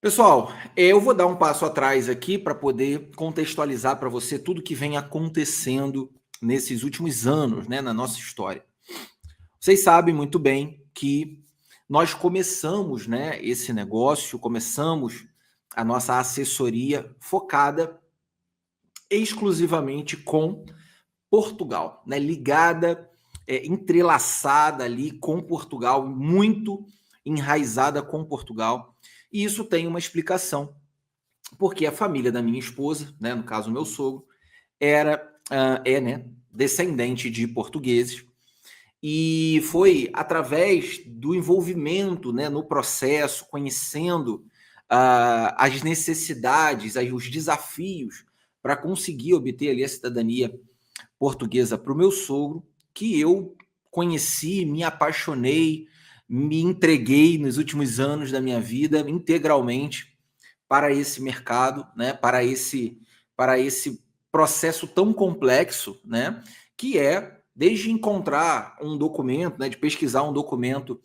Pessoal, eu vou dar um passo atrás aqui para poder contextualizar para você tudo que vem acontecendo nesses últimos anos, né, na nossa história. Vocês sabem muito bem que nós começamos, né, esse negócio, começamos a nossa assessoria focada exclusivamente com Portugal, né, ligada, entrelaçada ali com Portugal, muito enraizada com Portugal. E isso tem uma explicação porque a família da minha esposa, né, no caso o meu sogro, né, descendente de portugueses, e foi através do envolvimento, né, no processo, conhecendo as necessidades, os desafios para conseguir obter ali a cidadania portuguesa para o meu sogro, que eu conheci, me apaixonei, me entreguei nos últimos anos da minha vida integralmente para esse mercado, né, para esse processo tão complexo, né, que é desde encontrar um documento, né, de pesquisar um documento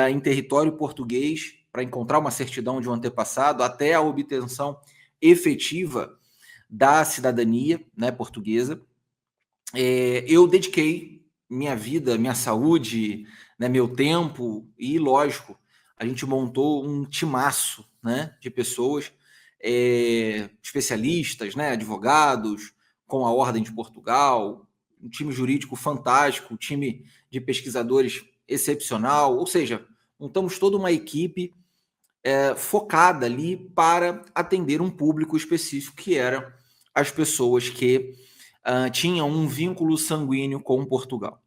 em território português para encontrar uma certidão de um antepassado, até a obtenção efetiva da cidadania, né, portuguesa. Eu dediquei minha vida, minha saúde, né, meu tempo e, lógico, a gente montou um timaço, né, de pessoas, especialistas, né, advogados, com a Ordem de Portugal, um time jurídico fantástico, um time de pesquisadores excepcional, ou seja, montamos toda uma equipe focada ali para atender um público específico, que eram as pessoas que tinham um vínculo sanguíneo com Portugal.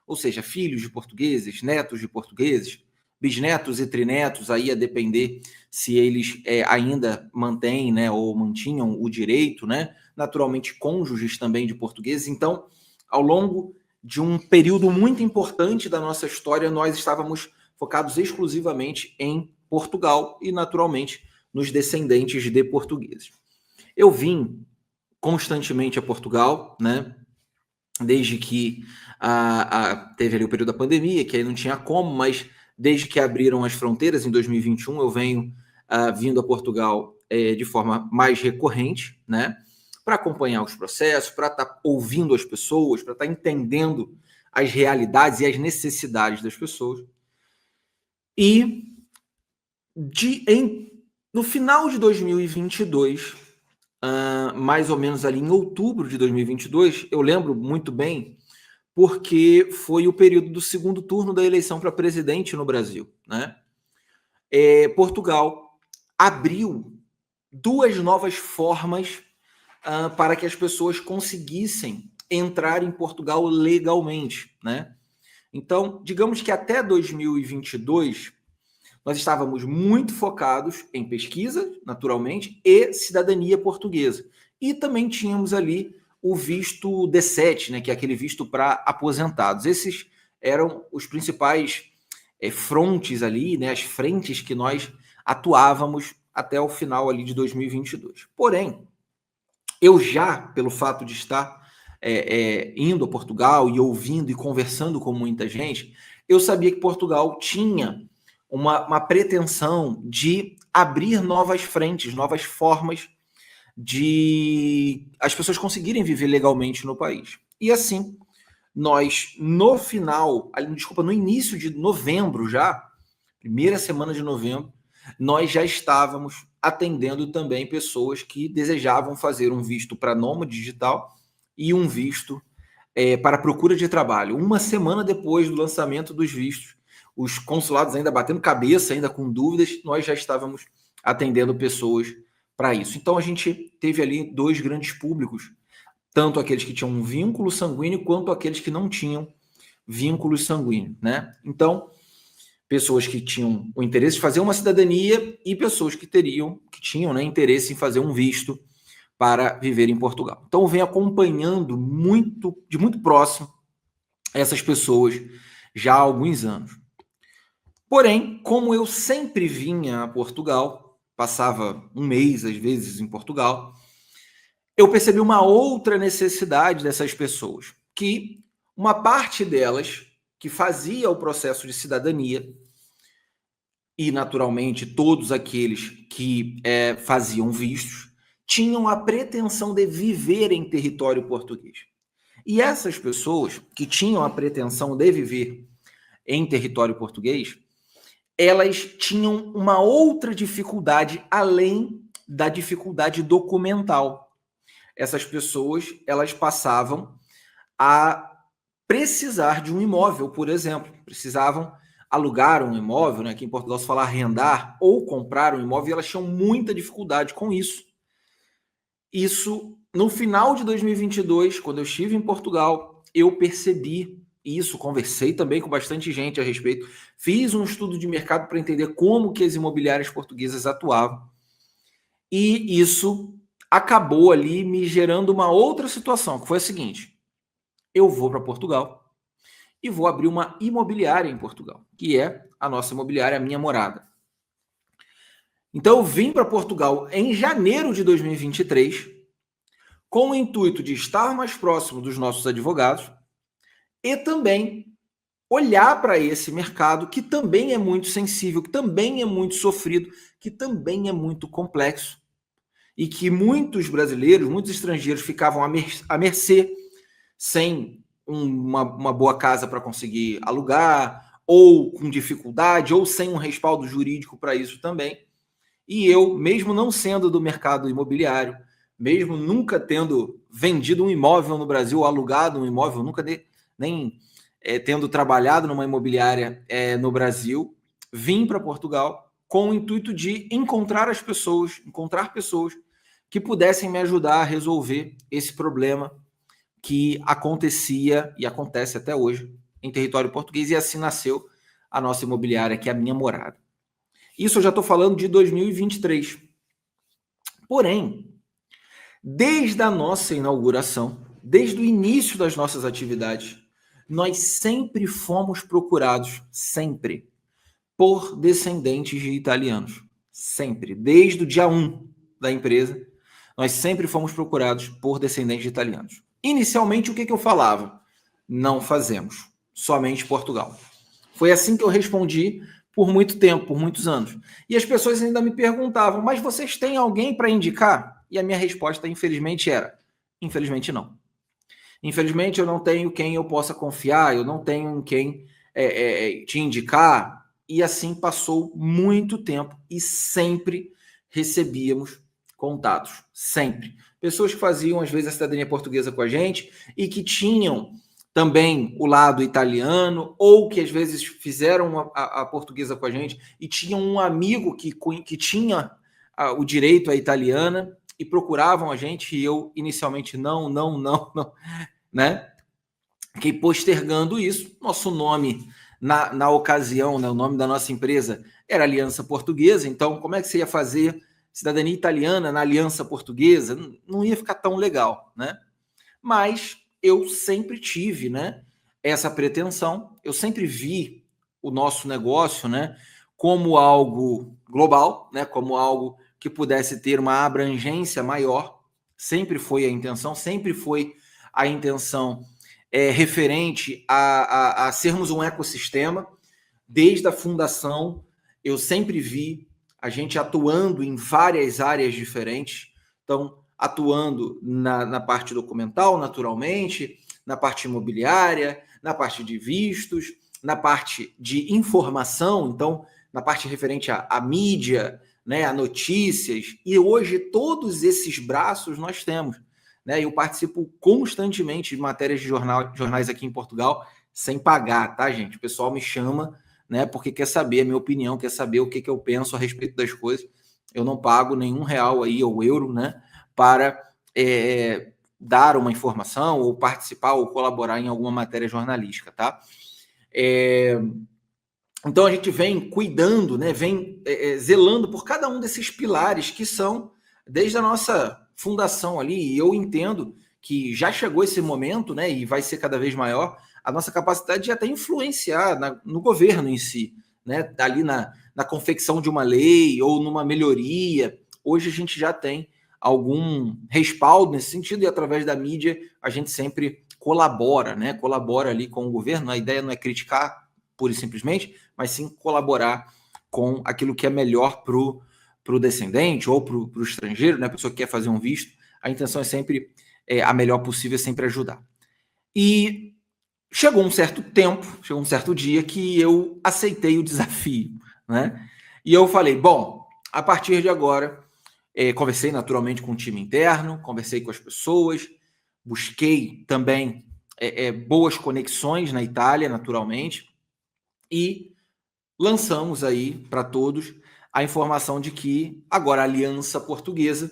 Ou seja, filhos de portugueses, netos de portugueses, bisnetos e trinetos, aí a depender se eles ainda mantêm, né, ou mantinham o direito, né, naturalmente cônjuges também de portugueses. Então, ao longo de um período muito importante da nossa história, nós estávamos focados exclusivamente em Portugal e, naturalmente, nos descendentes de portugueses. Eu vim constantemente a Portugal, né? Desde que teve ali o período da pandemia, que aí não tinha como, mas desde que abriram as fronteiras em 2021, eu venho vindo a Portugal de forma mais recorrente, né? Para acompanhar os processos, para estar ouvindo as pessoas, para estar entendendo as realidades e as necessidades das pessoas. E no final de 2022, mais ou menos ali em outubro de 2022, eu lembro muito bem, porque foi o período do segundo turno da eleição para presidente no Brasil, né? Portugal abriu duas novas formas para que as pessoas conseguissem entrar em Portugal legalmente, né? Então, digamos que até 2022 nós estávamos muito focados em pesquisa, naturalmente, e cidadania portuguesa. E também tínhamos ali o visto D7, né, que é aquele visto para aposentados. Esses eram os principais frontes ali, né, as frentes que nós atuávamos até o final ali de 2022. Porém, eu já, pelo fato de estar indo a Portugal e ouvindo e conversando com muita gente, eu sabia que Portugal tinha uma pretensão de abrir novas frentes, novas formas de as pessoas conseguirem viver legalmente no país. E assim, nós, no início de novembro já, primeira semana de novembro, nós já estávamos atendendo também pessoas que desejavam fazer um visto para nômade digital e um visto para procura de trabalho. Uma semana depois do lançamento dos vistos, os consulados ainda batendo cabeça, ainda com dúvidas, nós já estávamos atendendo pessoas para isso. Então a gente teve ali dois grandes públicos, tanto aqueles que tinham um vínculo sanguíneo quanto aqueles que não tinham vínculo sanguíneo, né? Então, pessoas que tinham o interesse de fazer uma cidadania e pessoas que tinham, né, interesse em fazer um visto para viver em Portugal. Então, eu venho acompanhando de muito próximo essas pessoas já há alguns anos. Porém, como eu sempre vinha a Portugal, passava um mês, às vezes, em Portugal, eu percebi uma outra necessidade dessas pessoas, que uma parte delas, que fazia o processo de cidadania, e, naturalmente, todos aqueles que faziam vistos tinham a pretensão de viver em território português. E essas pessoas que tinham a pretensão de viver em território português, elas tinham uma outra dificuldade além da dificuldade documental. Essas pessoas, elas passavam a precisar de um imóvel, por exemplo. Precisavam alugar um imóvel, né? Aqui em Portugal se fala arrendar, ou comprar um imóvel, e elas tinham muita dificuldade com isso. Isso, no final de 2022, quando eu estive em Portugal, eu percebi isso, conversei também com bastante gente a respeito, fiz um estudo de mercado para entender como que as imobiliárias portuguesas atuavam, e isso acabou ali me gerando uma outra situação, que foi a seguinte: eu vou para Portugal e vou abrir uma imobiliária em Portugal, que é a nossa imobiliária, a Minha Morada. Então eu vim para Portugal em janeiro de 2023, com o intuito de estar mais próximo dos nossos advogados e também olhar para esse mercado que também é muito sensível, que também é muito sofrido, que também é muito complexo e que muitos brasileiros, muitos estrangeiros ficavam à mercê, sem uma boa casa para conseguir alugar, ou com dificuldade, ou sem um respaldo jurídico para isso também. E eu, mesmo não sendo do mercado imobiliário, mesmo nunca tendo vendido um imóvel no Brasil, ou alugado um imóvel, nunca nem tendo trabalhado numa imobiliária no Brasil, vim para Portugal com o intuito de encontrar pessoas que pudessem me ajudar a resolver esse problema que acontecia e acontece até hoje em território português, e assim nasceu a nossa imobiliária, que é a Minha Morada. Isso eu já estou falando de 2023. Porém, desde a nossa inauguração, desde o início das nossas atividades, nós sempre fomos procurados, sempre, por descendentes de italianos. Sempre. Desde o dia 1 da empresa, nós sempre fomos procurados por descendentes de italianos. Inicialmente, o que eu falava? Não fazemos. Somente Portugal. Foi assim que eu respondi por muito tempo, por muitos anos. E as pessoas ainda me perguntavam, mas vocês têm alguém para indicar? E a minha resposta, infelizmente, era: infelizmente não. Infelizmente, eu não tenho quem eu possa confiar, eu não tenho quem te indicar. E assim passou muito tempo e sempre recebíamos contatos. Sempre. Pessoas que faziam, às vezes, a cidadania portuguesa com a gente e que tinham também o lado italiano, ou que às vezes fizeram a portuguesa com a gente e tinham um amigo que tinha o direito à italiana e procuravam a gente, e eu inicialmente não, né? Fiquei postergando isso. Nosso nome na ocasião, né, o nome da nossa empresa era Aliança Portuguesa, então como é que você ia fazer cidadania italiana na Aliança Portuguesa? Não ia ficar tão legal, né? Mas eu sempre tive, né, essa pretensão, eu sempre vi o nosso negócio, né, como algo global, né, como algo que pudesse ter uma abrangência maior. Sempre foi a intenção, sempre foi a intenção referente a sermos um ecossistema. Desde a fundação, eu sempre vi a gente atuando em várias áreas diferentes. Então, atuando na parte documental, naturalmente, na parte imobiliária, na parte de vistos, na parte de informação, então, na parte referente à mídia, né, a notícias, e hoje todos esses braços nós temos. Né? Eu participo constantemente de matérias de jornais aqui em Portugal, sem pagar, tá, gente? O pessoal me chama, né, porque quer saber a minha opinião, quer saber o que eu penso a respeito das coisas. Eu não pago nenhum real aí, ou euro, né, para dar uma informação, ou participar, ou colaborar em alguma matéria jornalística, tá? Então a gente vem cuidando, né, vem zelando por cada um desses pilares que são desde a nossa fundação ali. E eu entendo que já chegou esse momento, né, e vai ser cada vez maior, a nossa capacidade de até influenciar no governo em si, né, ali na confecção de uma lei ou numa melhoria. Hoje a gente já tem algum respaldo nesse sentido, e através da mídia a gente sempre colabora, né, colabora ali com o governo. A ideia não é criticar pura e simplesmente, mas sim colaborar com aquilo que é melhor para o descendente ou para o estrangeiro, né? A pessoa que quer fazer um visto, a intenção é sempre a melhor possível, é sempre ajudar. E chegou um certo dia que eu aceitei o desafio, né? E eu falei, bom, a partir de agora, conversei naturalmente com o time interno, conversei com as pessoas, busquei também boas conexões na Itália, naturalmente, e lançamos aí para todos a informação de que agora a Aliança Portuguesa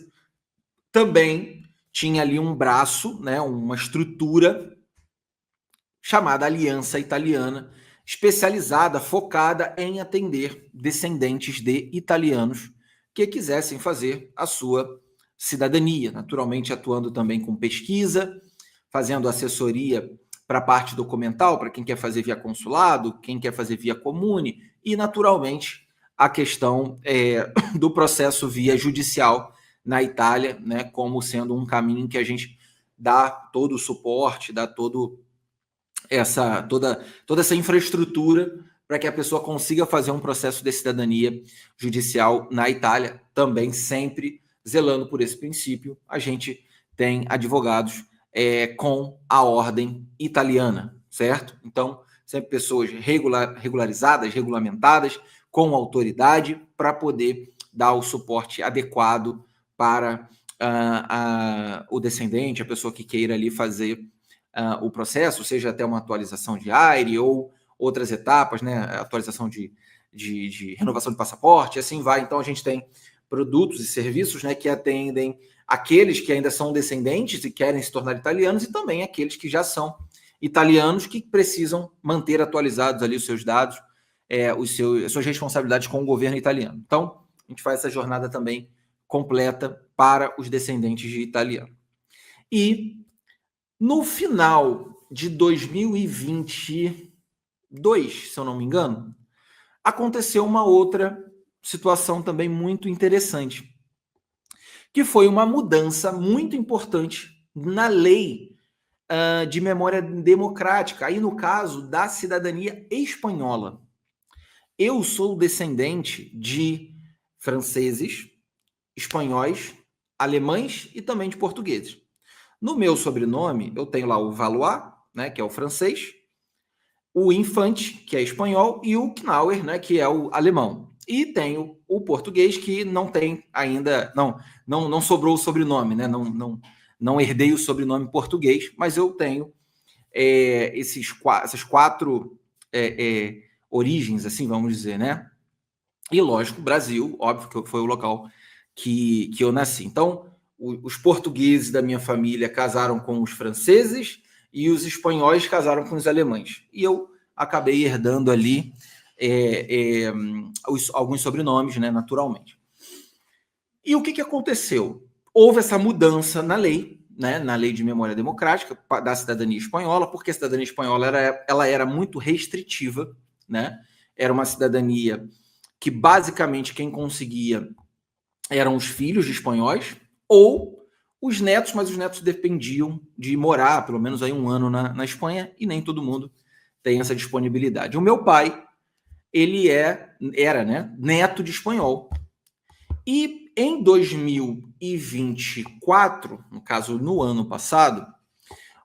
também tinha ali um braço, né, uma estrutura chamada Aliança Italiana, especializada, focada em atender descendentes de italianos que quisessem fazer a sua cidadania, naturalmente atuando também com pesquisa, fazendo assessoria para a parte documental, para quem quer fazer via consulado, quem quer fazer via comune, e naturalmente a questão do processo via judicial na Itália, né, como sendo um caminho que a gente dá todo o suporte, dá toda essa infraestrutura para que a pessoa consiga fazer um processo de cidadania judicial na Itália, também sempre zelando por esse princípio. A gente tem advogados com a ordem italiana, certo? Então, sempre pessoas regularizadas, regulamentadas, com autoridade, para poder dar o suporte adequado para o descendente, a pessoa que queira ali fazer o processo, seja até uma atualização de AIRE ou outras etapas, né? Atualização de renovação de passaporte, assim vai. Então, a gente tem produtos e serviços, né, que atendem aqueles que ainda são descendentes e querem se tornar italianos e também aqueles que já são italianos que precisam manter atualizados ali os seus dados, as suas responsabilidades com o governo italiano. Então, a gente faz essa jornada também completa para os descendentes de italiano. E no final de 2022, se eu não me engano, aconteceu uma outra situação também muito interessante, que foi uma mudança muito importante na lei de memória democrática, aí no caso da cidadania espanhola. Eu sou descendente de franceses, espanhóis, alemães e também de portugueses. No meu sobrenome, eu tenho lá o Valois, né, que é o francês, o Infante, que é espanhol, e o Knauer, né, que é o alemão. E tenho o português, que não tem ainda, não sobrou o sobrenome, né, não herdei o sobrenome português, mas eu tenho essas quatro origens, assim, vamos dizer, né? E, lógico, Brasil, óbvio que foi o local que eu nasci. Então, os portugueses da minha família casaram com os franceses e os espanhóis casaram com os alemães. E eu acabei herdando ali alguns sobrenomes, né, naturalmente. E o que aconteceu? Houve essa mudança na lei, né, na lei de memória democrática da cidadania espanhola, porque a cidadania espanhola ela era muito restritiva, né? Era uma cidadania que basicamente quem conseguia eram os filhos de espanhóis ou os netos, mas os netos dependiam de morar pelo menos aí um ano na Espanha e nem todo mundo tem essa disponibilidade. O meu pai, ele era, né, neto de espanhol. E em 2024, no caso no ano passado,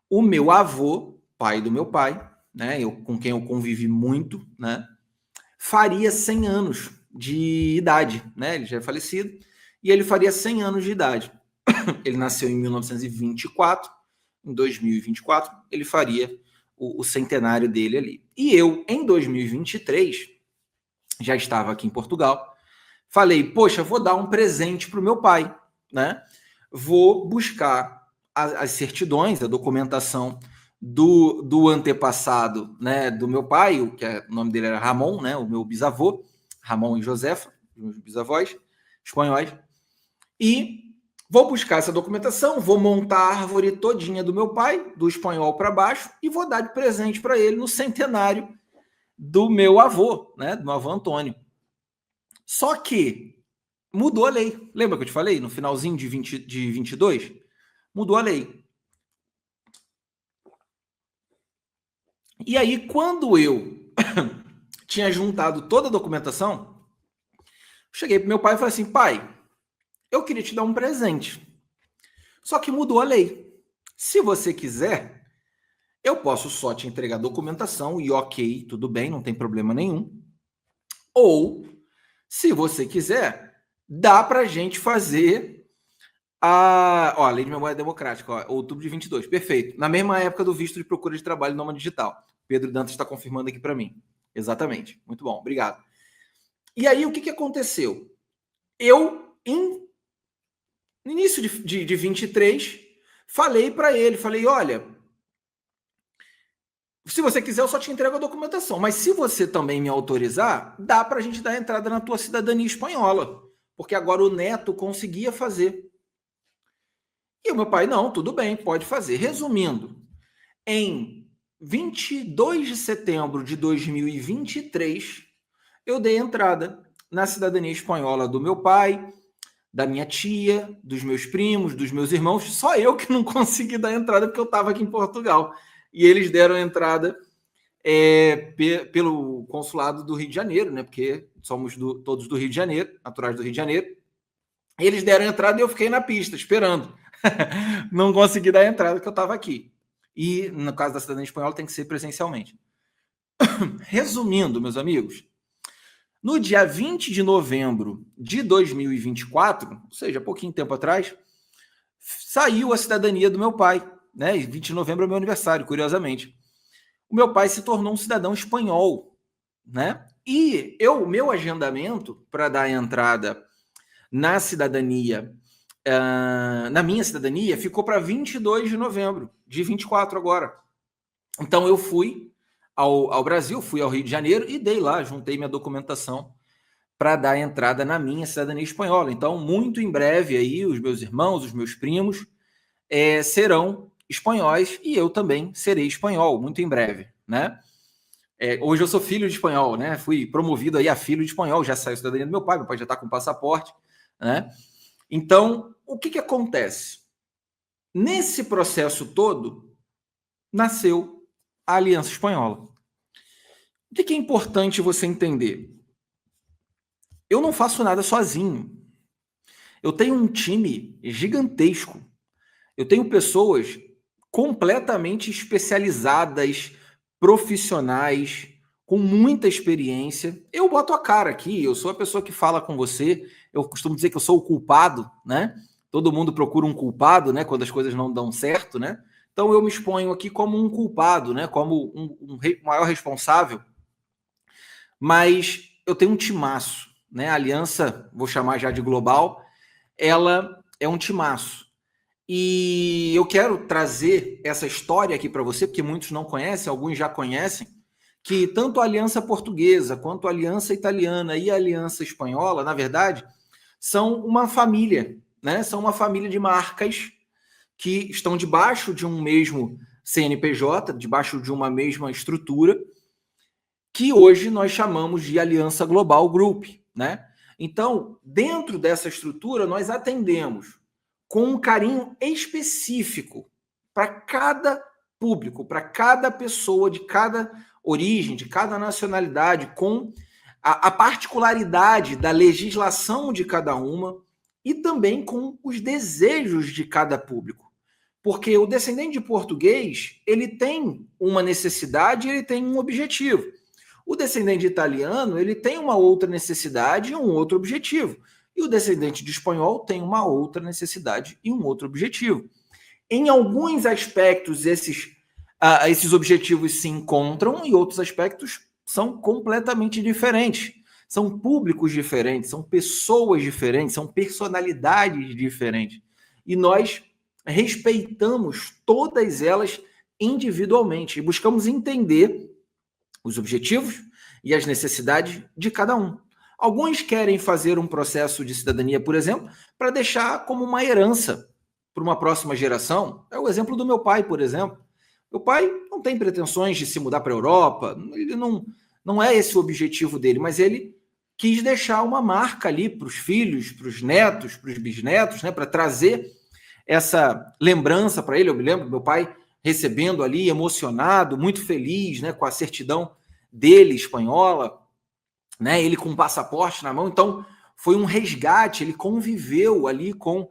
o meu avô, pai do meu pai, né, com quem eu convivi muito, né, faria 100 anos de idade, né? Ele já é falecido e ele faria 100 anos de idade. Ele nasceu em 1924, em 2024 ele faria o centenário dele ali. E eu, em 2023, já estava aqui em Portugal, falei, poxa, vou dar um presente para o meu pai, né? Vou buscar as certidões, a documentação do antepassado, né, do meu pai, o nome dele era Ramon, né, o meu bisavô, Ramon e Josefa, meus bisavós espanhóis, e vou buscar essa documentação, vou montar a árvore todinha do meu pai, do espanhol para baixo, e vou dar de presente para ele no centenário do meu avô, né, do meu avô Antônio. Só que mudou a lei. Lembra que eu te falei? No finalzinho de 22? Mudou a lei. E aí, quando eu tinha juntado toda a documentação, Cheguei para meu pai e falei assim, pai, eu queria te dar um presente. Só que mudou a lei. Se você quiser, eu posso só te entregar a documentação e ok, tudo bem, não tem problema nenhum. Ou, se você quiser, dá para a gente fazer a lei de memória democrática, outubro de 22, perfeito. Na mesma época do visto de procura de trabalho nômade digital. Pedro Dantas está confirmando aqui para mim. Exatamente. Muito bom, obrigado. E aí, o que aconteceu? Eu, no início de 23, falei para ele, falei, olha, se você quiser, eu só te entrego a documentação. Mas se você também me autorizar, dá para a gente dar entrada na tua cidadania espanhola. Porque agora o neto conseguia fazer. E o meu pai, não, tudo bem, pode fazer. Resumindo, em 22 de setembro de 2023, eu dei entrada na cidadania espanhola do meu pai, da minha tia, dos meus primos, dos meus irmãos. Só eu que não consegui dar entrada porque eu estava aqui em Portugal. E eles deram entrada pelo consulado do Rio de Janeiro, né? Porque somos todos do Rio de Janeiro, naturais do Rio de Janeiro. Eles deram entrada e eu fiquei na pista, esperando. Não consegui dar entrada porque eu estava aqui. E, no caso da cidadania espanhola, tem que ser presencialmente. Resumindo, meus amigos, no dia 20 de novembro de 2024, ou seja, pouquinho tempo atrás, saiu a cidadania do meu pai. Né? 20 de novembro é meu aniversário, curiosamente. O meu pai se tornou um cidadão espanhol. Né? E meu agendamento para dar entrada na cidadania, na minha cidadania, ficou para 22 de novembro, de 24 agora. Então eu fui ao Brasil, fui ao Rio de Janeiro e dei lá, juntei minha documentação para dar entrada na minha cidadania espanhola. Então, muito em breve aí, os meus irmãos, os meus primos serão espanhóis e eu também serei espanhol, muito em breve, né? Hoje eu sou filho de espanhol, né? Fui promovido aí a filho de espanhol, já saiu a cidadania do meu pai já está com passaporte, né? Então, o que acontece? Nesse processo todo, nasceu a Aliança Espanhola. O que é importante você entender? Eu não faço nada sozinho. Eu tenho um time gigantesco. Eu tenho pessoas completamente especializadas, profissionais, com muita experiência. Eu boto a cara aqui, eu sou a pessoa que fala com você. Eu costumo dizer que eu sou o culpado, né? Todo mundo procura um culpado, né? Quando as coisas não dão certo, né? Então eu me exponho aqui como um culpado, né? Como um maior responsável. Mas eu tenho um timaço, né? A aliança, vou chamar já de global, ela é um timaço. E eu quero trazer essa história aqui para você, porque muitos não conhecem, alguns já conhecem, que tanto a aliança portuguesa, quanto a aliança italiana e a aliança espanhola, na verdade, são uma família, né? São uma família de marcas que estão debaixo de um mesmo CNPJ, debaixo de uma mesma estrutura, que hoje nós chamamos de Aliança Global Group, né? Então, dentro dessa estrutura, nós atendemos com um carinho específico para cada público, para cada pessoa de cada origem, de cada nacionalidade, com a particularidade da legislação de cada uma e também com os desejos de cada público. Porque o descendente de português, ele tem uma necessidade, ele tem um objetivo. O descendente de italiano, ele tem uma outra necessidade e um outro objetivo. E o descendente de espanhol tem uma outra necessidade e um outro objetivo. Em alguns aspectos, esses objetivos se encontram e outros aspectos são completamente diferentes. São públicos diferentes, são pessoas diferentes, são personalidades diferentes. E nós respeitamos todas elas individualmente e buscamos entender os objetivos e as necessidades de cada um. Alguns querem fazer um processo de cidadania, por exemplo, para deixar como uma herança para uma próxima geração. É o exemplo do meu pai, por exemplo. Meu pai não tem pretensões de se mudar para a Europa, ele não é esse o objetivo dele, mas ele quis deixar uma marca ali para os filhos, para os netos, para os bisnetos, né, para trazer essa lembrança para ele. Eu me lembro do meu pai recebendo ali, emocionado, muito feliz, né, com a certidão dele espanhola, né, ele com um passaporte na mão. Então foi um resgate, ele conviveu ali com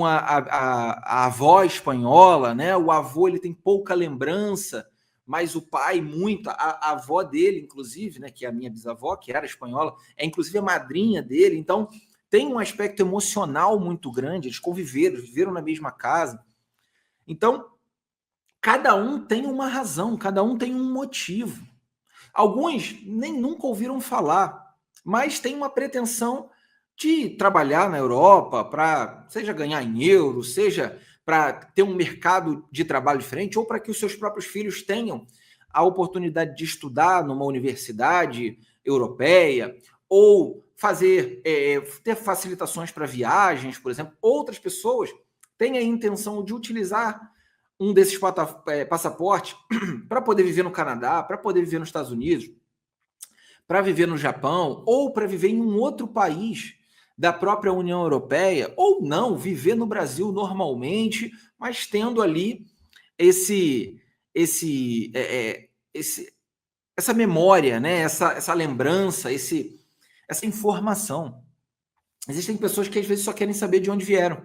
a avó espanhola, né? O avô ele tem pouca lembrança, mas o pai muito. A avó dele, inclusive, né, que é a minha bisavó, que era espanhola, é inclusive a madrinha dele. Então, tem um aspecto emocional muito grande. Eles conviveram, viveram na mesma casa. Então, cada um tem uma razão, cada um tem um motivo. Alguns nem nunca ouviram falar, mas têm uma pretensão de trabalhar na Europa para, seja ganhar em euro, seja para ter um mercado de trabalho diferente, ou para que os seus próprios filhos tenham a oportunidade de estudar numa universidade europeia, ou fazer ter facilitações para viagens, por exemplo. Outras pessoas têm a intenção de utilizar um desses passaportes para poder viver no Canadá, para poder viver nos Estados Unidos, para viver no Japão, ou para viver em um outro país da própria União Europeia, ou não, viver no Brasil normalmente, mas tendo ali essa memória, né? essa lembrança, essa informação. Existem pessoas que às vezes só querem saber de onde vieram,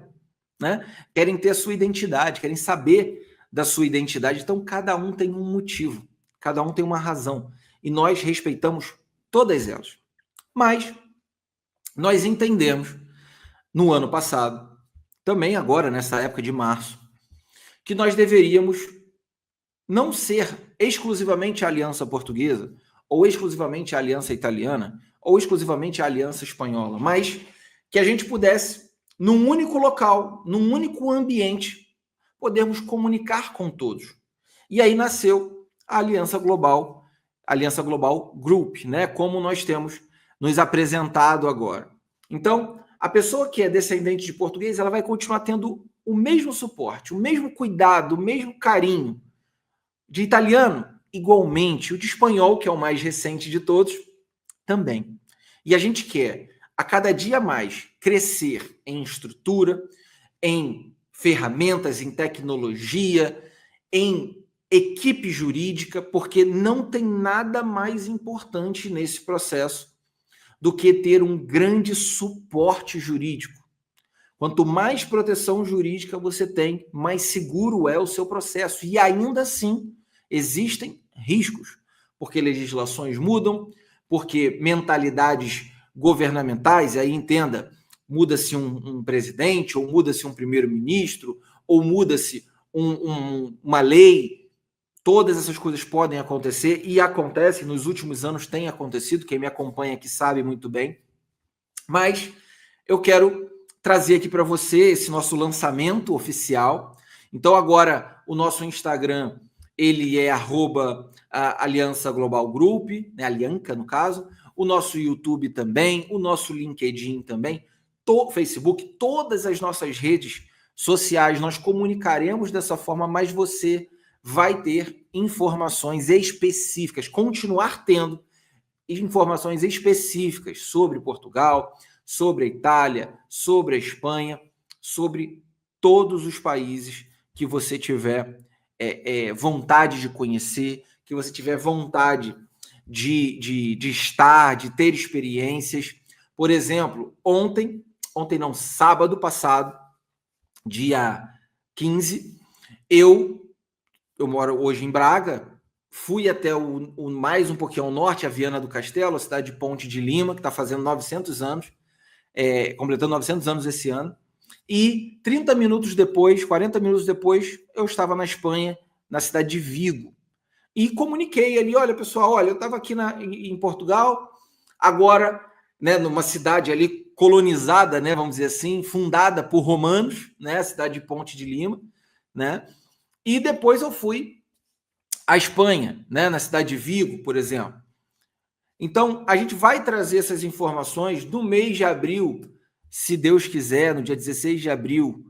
né? Querem ter a sua identidade, querem saber da sua identidade. Então, cada um tem um motivo, cada um tem uma razão. E nós respeitamos todas elas. Mas nós entendemos, no ano passado, também agora, nessa época de março, que nós deveríamos não ser exclusivamente a Aliança Portuguesa, ou exclusivamente a Aliança Italiana, ou exclusivamente a Aliança Espanhola, mas que a gente pudesse, num único local, num único ambiente, podermos comunicar com todos. E aí nasceu a Aliança Global Group, né? Como nós temos nos apresentado agora. Então, a pessoa que é descendente de português, ela vai continuar tendo o mesmo suporte, o mesmo cuidado, o mesmo carinho. De italiano, igualmente. O de espanhol, que é o mais recente de todos, também. E a gente quer, a cada dia mais, crescer em estrutura, em ferramentas, em tecnologia, em equipe jurídica, porque não tem nada mais importante nesse processo do que ter um grande suporte jurídico. Quanto mais proteção jurídica você tem, mais seguro é o seu processo. E ainda assim, existem riscos, porque legislações mudam, porque mentalidades governamentais, aí entenda, muda-se um presidente, ou muda-se um primeiro-ministro, ou muda-se uma lei. Todas essas coisas podem acontecer e acontecem, nos últimos anos tem acontecido, quem me acompanha aqui sabe muito bem. Mas eu quero trazer aqui para você esse nosso lançamento oficial. Então agora o nosso Instagram, ele é @Aliança Global Group, né, Alianca no caso, o nosso YouTube também, o nosso LinkedIn também, Facebook, todas as nossas redes sociais nós comunicaremos dessa forma, mas você vai ter informações específicas, continuar tendo informações específicas sobre Portugal, sobre a Itália, sobre a Espanha, sobre todos os países que você tiver vontade de conhecer, que você tiver vontade de estar, de ter experiências. Por exemplo, sábado passado, dia 15, eu moro hoje em Braga, fui até o mais um pouquinho ao norte, a Viana do Castelo, a cidade de Ponte de Lima, que está fazendo 900 anos, completando 900 anos esse ano, e 30 minutos depois, 40 minutos depois, eu estava na Espanha, na cidade de Vigo, e comuniquei ali, olha pessoal, eu estava aqui em Portugal, agora, né, numa cidade ali colonizada, né, vamos dizer assim, fundada por romanos, né, a cidade de Ponte de Lima, né, e depois eu fui à Espanha, né, na cidade de Vigo, por exemplo. Então, a gente vai trazer essas informações no mês de abril, se Deus quiser, no dia 16 de abril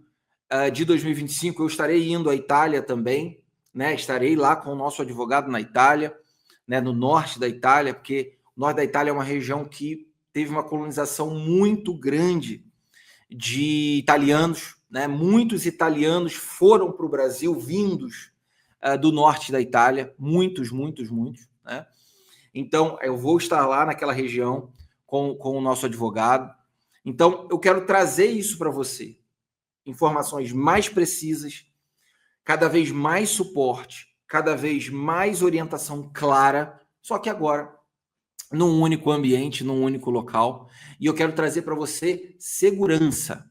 de 2025, eu estarei indo à Itália também, né? Estarei lá com o nosso advogado na Itália, né, no norte da Itália, porque o norte da Itália é uma região que teve uma colonização muito grande de italianos, né? Muitos italianos foram para o Brasil vindos do norte da Itália, muitos, né? Então, eu vou estar lá naquela região com o nosso advogado. Então, eu quero trazer isso para você. Informações mais precisas, cada vez mais suporte, cada vez mais orientação clara, só que agora num único ambiente, num único local. E eu quero trazer para você segurança.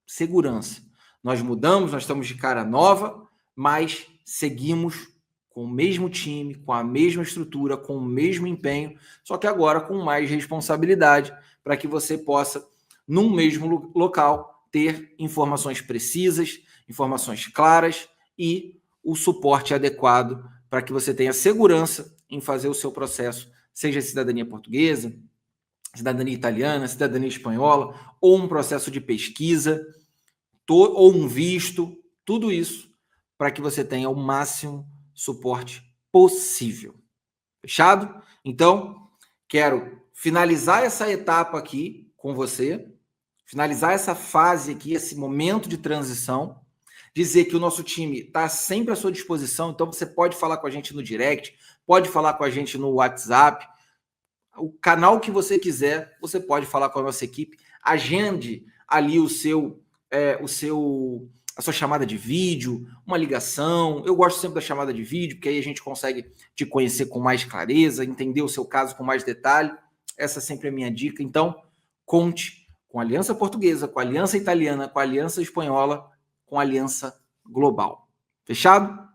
Segurança. Nós mudamos, nós estamos de cara nova, mas seguimos com o mesmo time, com a mesma estrutura, com o mesmo empenho, só que agora com mais responsabilidade, para que você possa, num mesmo local, ter informações precisas, informações claras e o suporte adequado para que você tenha segurança em fazer o seu processo, seja cidadania portuguesa, cidadania italiana, cidadania espanhola, ou um processo de pesquisa, ou um visto, tudo isso para que você tenha o máximo suporte possível. Fechado? Então, quero finalizar essa etapa aqui com você, finalizar essa fase aqui, esse momento de transição, dizer que o nosso time está sempre à sua disposição, então você pode falar com a gente no direct, pode falar com a gente no WhatsApp, o canal que você quiser, você pode falar com a nossa equipe, agende ali a sua chamada de vídeo, uma ligação. Eu gosto sempre da chamada de vídeo, porque aí a gente consegue te conhecer com mais clareza, entender o seu caso com mais detalhe. Essa sempre é a minha dica. Então, conte com a Aliança Portuguesa, com a Aliança Italiana, com a Aliança Espanhola, com a Aliança Global. Fechado?